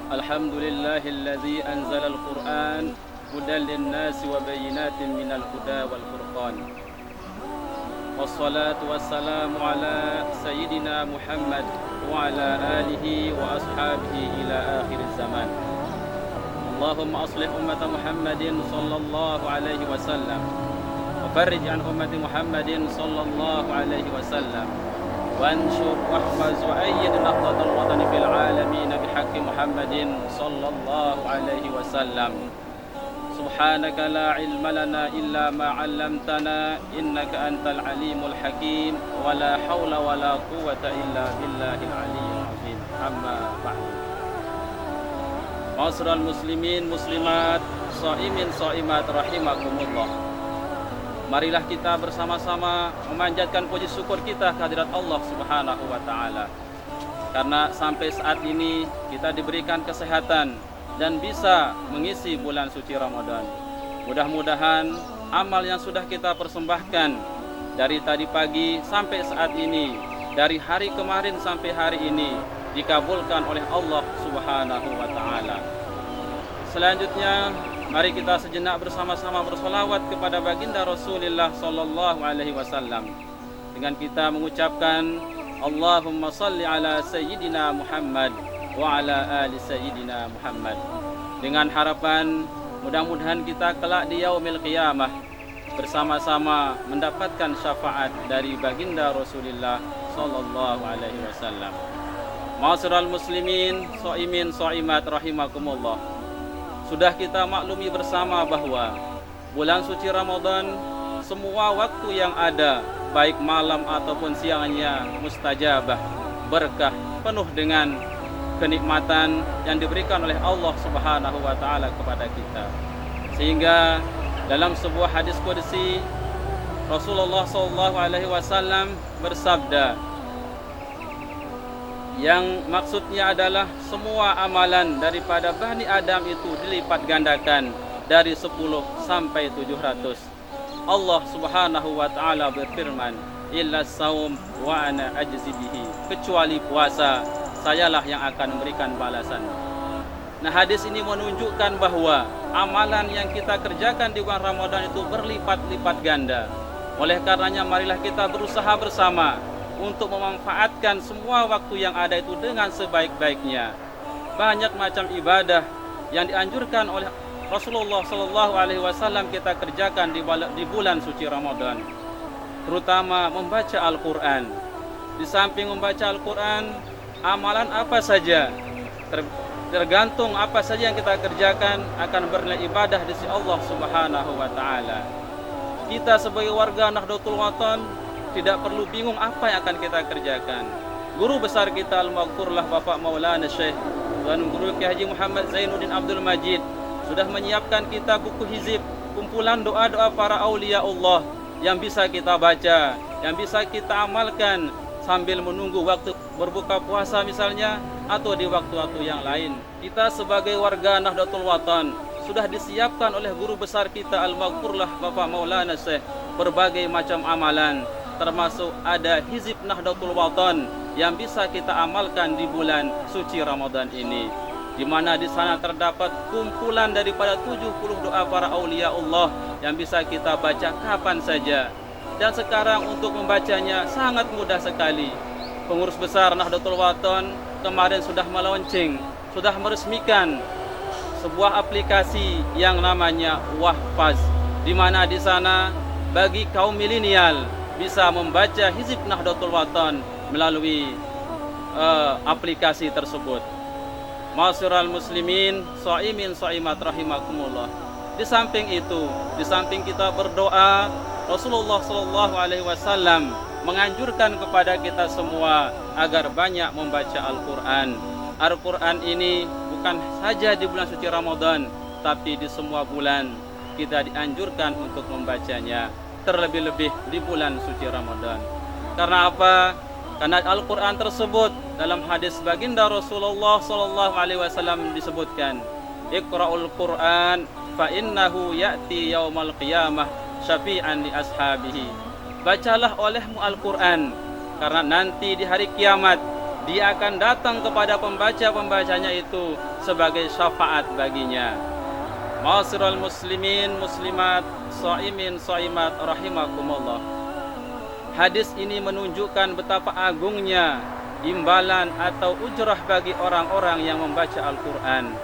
Alhamdulillahilladzi anzalal Qur'an hudan linnasi wa bayyinatin minal huda wal furqan. Wassalatu wassalamu ala sayyidina Muhammad wa ala alihi wa ashabihi ila akhir zaman. Allahumma aslih ummata Muhammadin sallallahu alaihi wasallam wa farrij an ummati Muhammadin sallallahu alaihi wasallam. وانشر واحفظ وأيد نهضة الوطن في العالمين بحق محمد صلى الله عليه وسلم. سبحانك لا علم لنا إلا ما علمتنا إنك أنت العليم الحكيم ولا حول ولا قوة إلا بالله العلي العظيم. أما بعد. معاشر المسلمين muslimat, shaimin shaimat rahimakumullah. Marilah kita bersama-sama memanjatkan puji syukur kita kehadirat Allah Subhanahu wa taala. Karena sampai saat ini kita diberikan kesehatan dan bisa mengisi bulan suci Ramadan. Mudah-mudahan amal yang sudah kita persembahkan dari tadi pagi sampai saat ini, dari hari kemarin sampai hari ini, dikabulkan oleh Allah Subhanahu wa taala. Selanjutnya, mari kita sejenak bersama-sama bersolawat kepada baginda Rasulullah sallallahu alaihi wasallam dengan kita mengucapkan Allahumma salli ala sayyidina Muhammad wa ala ali sayyidina Muhammad, dengan harapan mudah-mudahan kita kelak di yaumil qiyamah bersama-sama mendapatkan syafaat dari baginda Rasulullah sallallahu alaihi wasallam. Ma'asyiral muslimin, shaimin shaimat rahimakumullah. Sudah kita maklumi bersama bahwa bulan suci Ramadan, semua waktu yang ada, baik malam ataupun siangnya, mustajabah, berkah, penuh dengan kenikmatan yang diberikan oleh Allah Subhanahu wa taala kepada kita. Sehingga dalam sebuah hadis qudsi, Rasulullah sallallahu alaihi wasallam bersabda, yang maksudnya adalah semua amalan daripada Bani Adam itu dilipat gandakan dari 10 sampai 700. Allah Subhanahu wa taala berfirman, illa saum wa ana ajzi bihi, kecuali puasa, sayalah yang akan memberikan balasan. Nah, hadis ini menunjukkan bahwa amalan yang kita kerjakan di bulan Ramadan itu berlipat-lipat ganda. Oleh karenanya marilah kita berusaha bersama untuk memanfaatkan semua waktu yang ada itu dengan sebaik-baiknya. Banyak macam ibadah yang dianjurkan oleh Rasulullah sallallahu alaihi wasallam kita kerjakan di bulan suci Ramadan. Terutama membaca Al-Qur'an. Di samping membaca Al-Qur'an, amalan apa saja tergantung apa saja yang kita kerjakan akan bernilai ibadah di sisi Allah Subhanahu wa taala. Kita sebagai warga Nahdlatul Watan tidak perlu bingung apa yang akan kita kerjakan. Guru besar kita Al-Maghfurlah Bapak Maulana Syekh Tuan Guru Kiai Haji Muhammad Zainuddin Abdul Majid sudah menyiapkan kita buku hizib, kumpulan doa-doa para aulia Allah yang bisa kita baca, yang bisa kita amalkan sambil menunggu waktu berbuka puasa misalnya, atau di waktu-waktu yang lain. Kita sebagai warga Nahdlatul Watan sudah disiapkan oleh guru besar kita Al-Maghfurlah Bapak Maulana Syekh berbagai macam amalan, termasuk ada hizib Nahdlatul Watan yang bisa kita amalkan di bulan suci Ramadan ini, di mana di sana terdapat kumpulan daripada 70 doa para aulia Allah yang bisa kita baca kapan saja. Dan sekarang untuk membacanya sangat mudah sekali. Pengurus besar Nahdlatul Watan kemarin sudah melaunching, sudah meresmikan sebuah aplikasi yang namanya Wahfaz, di mana di sana bagi kaum milenial bisa membaca hizib Nahdlatul Watan melalui aplikasi tersebut. Ma'asyiral muslimin, shaimin shaimat rahimakumullah. Di samping itu, di samping kita berdoa, Rasulullah sallallahu alaihi wasallam menganjurkan kepada kita semua agar banyak membaca Al-Qur'an. Al-Qur'an ini bukan saja di bulan suci Ramadan, tapi di semua bulan kita dianjurkan untuk membacanya, terlebih-lebih di bulan suci Ramadan. Karena apa? Karena Al-Qur'an tersebut dalam hadis baginda Rasulullah sallallahu alaihi wasallam disebutkan, Iqra'ul Qur'an fa innahu ya'ti yaumal qiyamah syafi'an li ashabihi. Bacalah olehmu Al-Qur'an, karena nanti di hari kiamat dia akan datang kepada pembaca-pembacanya itu sebagai syafaat baginya. Ma'asyiral muslimin muslimat, shaimin shaimat rahimakumullah. Hadis ini menunjukkan betapa agungnya imbalan atau ujrah bagi orang-orang yang membaca Al-Quran.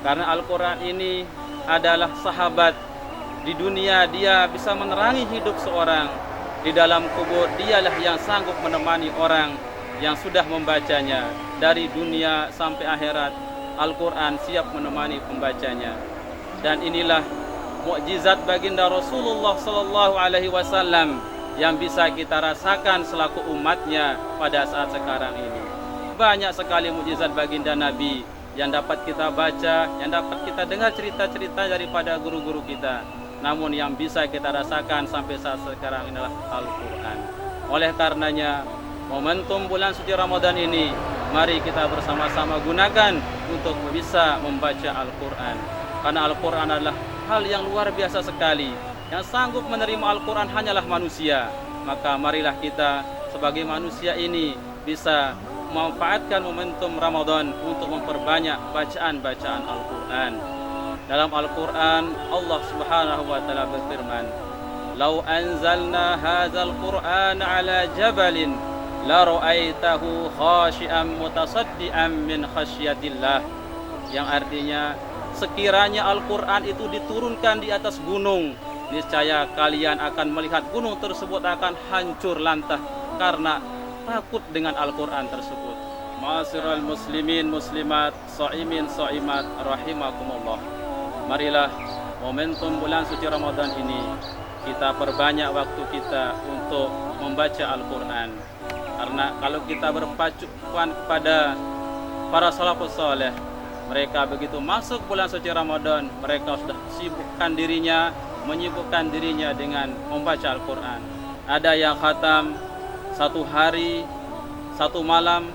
Karena Al-Quran ini adalah sahabat. Di dunia dia bisa menerangi hidup seorang. Di dalam kubur dialah yang sanggup menemani orang yang sudah membacanya. Dari dunia sampai akhirat, Al-Quran siap menemani pembacanya. Dan inilah mukjizat baginda Rasulullah sallallahu alaihi wasallam yang bisa kita rasakan selaku umatnya pada saat sekarang ini. Banyak sekali mukjizat baginda Nabi yang dapat kita baca, yang dapat kita dengar cerita-cerita daripada guru-guru kita. Namun yang bisa kita rasakan sampai saat sekarang inilah Al-Quran. Oleh karenanya, momentum bulan suci Ramadan ini, mari kita bersama-sama gunakan untuk bisa membaca Al-Quran. Karena Al-Quran adalah hal yang luar biasa sekali. Yang sanggup menerima Al-Quran hanyalah manusia. Maka marilah kita sebagai manusia ini bisa memanfaatkan momentum Ramadan untuk memperbanyak bacaan-bacaan Al-Quran. Dalam Al-Quran Allah Subhanahu wa taala berfirman, "Lau anzalna hadzal Qur'an 'ala jabalin la ra'aitahu khashi'an mutasaddian min khasyatillah." Yang artinya, sekiranya Al-Quran itu diturunkan di atas gunung, niscaya kalian akan melihat gunung tersebut akan hancur lantah karena takut dengan Al-Quran tersebut. Ma'asyiral muslimin muslimat, shaimin shaimat rahimakumullah. Marilah momentum bulan suci Ramadan ini kita perbanyak waktu kita untuk membaca Al-Quran. Karena kalau kita berpacu kepada para salafus saleh, mereka begitu masuk bulan suci Ramadan, mereka sudah menyibukkan dirinya dengan membaca Al-Quran. Ada yang khatam 1 hari 1 malam,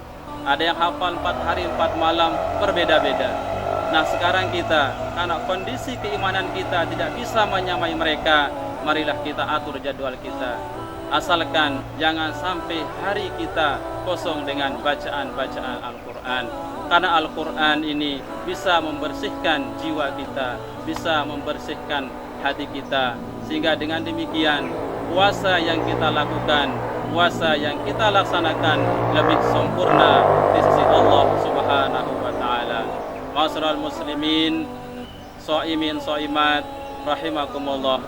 ada yang hafal 4 hari 4 malam, berbeda-beda. Nah sekarang kita, karena kondisi keimanan kita tidak bisa menyamai mereka, marilah kita atur jadwal kita. Asalkan jangan sampai hari kita kosong dengan bacaan-bacaan Al-Quran. Karena Al-Quran ini bisa membersihkan jiwa kita, bisa membersihkan hati kita. Sehingga dengan demikian, puasa yang kita lakukan, puasa yang kita laksanakan lebih sempurna di sisi Allah Subhanahu wa taala. Ma'asyiral muslimin, shaimin shaimat rahimakumullah.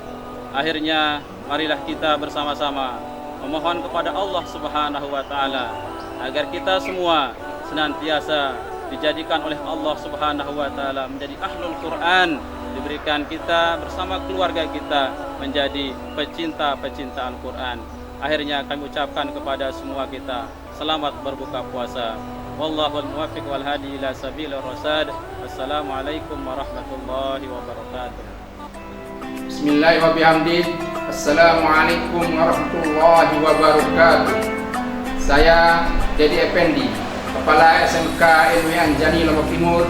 Akhirnya marilah kita bersama-sama memohon kepada Allah Subhanahu wa taala agar kita semua senantiasa dijadikan oleh Allah Subhanahu wa taala menjadi ahlul Quran, diberikan kita bersama keluarga kita menjadi pecinta-pecinta Al-Quran. Akhirnya kami ucapkan kepada semua kita, selamat berbuka puasa. Wallahul muwaffiq wal hadi ila sabilir rasyad. Wassalamualaikum warahmatullahi wabarakatuh. Bismillahirrahmanirrahim. Assalamualaikum warahmatullahi wabarakatuh. Saya Dedi Effendi, Kepala SMK Ilmu Anjani Lombok Timur,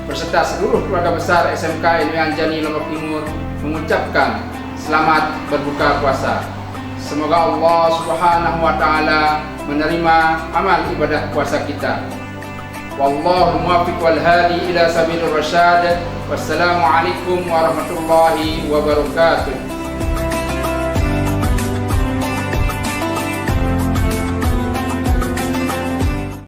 beserta seluruh keluarga besar SMK Ilmu Anjani Lombok Timur mengucapkan selamat berbuka puasa. Semoga Allah Subhanahu wa taala menerima amal ibadah puasa kita. Wallahu muwaffiq wal hadi ila sabilir rasyad. Wassalamualaikum warahmatullahi wabarakatuh.